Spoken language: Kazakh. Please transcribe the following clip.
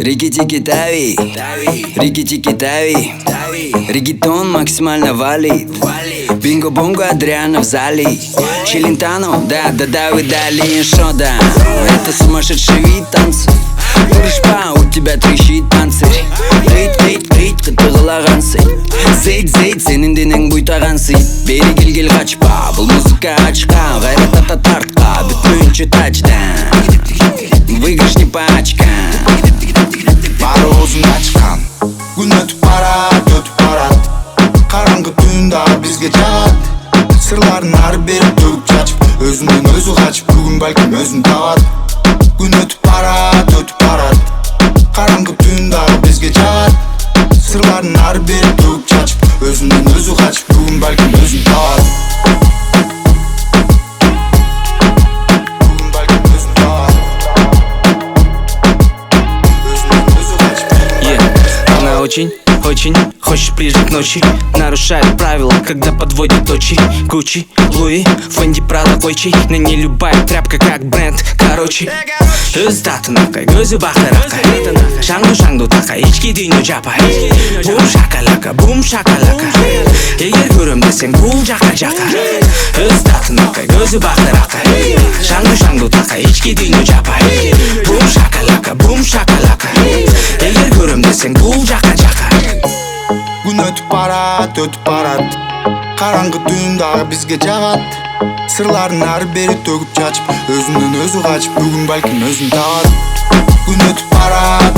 Рики-тики тави, рики-тики тави. Регетон максимально валит. Бинго-бонго, Адриана в зале. Челентано, да, вы дали шода. Это сумасшедший вид танцев. Урышпа, у тебя трещит панцирь. Рейт, кытыгылагансың. Зейт, сенин денең буйтагансың. Бери кел качпа, бұл музыка ачка. Гайрат ата тартка, бүтмөйүнчө тачтан. Выигрыш не пачка. Бары өзің ачкан. Күн өтіп барат. Караңғы түн дағы бізге жағат. Сырларын ары бері төгіп чачып, өзүнөн өзү качып, бүгүн балким өзүн табат. Күн өтіп барат. Караңғы түн дағы бізге жағат. Сырларын ары бері төгіп чачып, өзүнөн өзү качып, бүгүн балким өзүн табат. Очень хочешь ближе к ночи. Нарушает правила, когда подводит точи. Гуччи, Луи, Фенди, Прада, Гойчи. На ней любая тряпка как бренд. Короче, өз татынақай, көзі бақтырақай. Шаңду тақай, ички дүйні жапай. Бум шакалака. Егер көрем десең, бұл жақа. Өз татынақай, көзі бақтырақай. Шаңду тақай, ички дүйні жапай. Бум шакалака. Егер көрем десең, бұл жақа. Күн өтіп барат. Караңғы түн дағы бізге жағат. Сырларын ары бері төгіп чачып, өзүнөн өзү качып, бүгүн балким өзүн табат. Күн өтіп барат.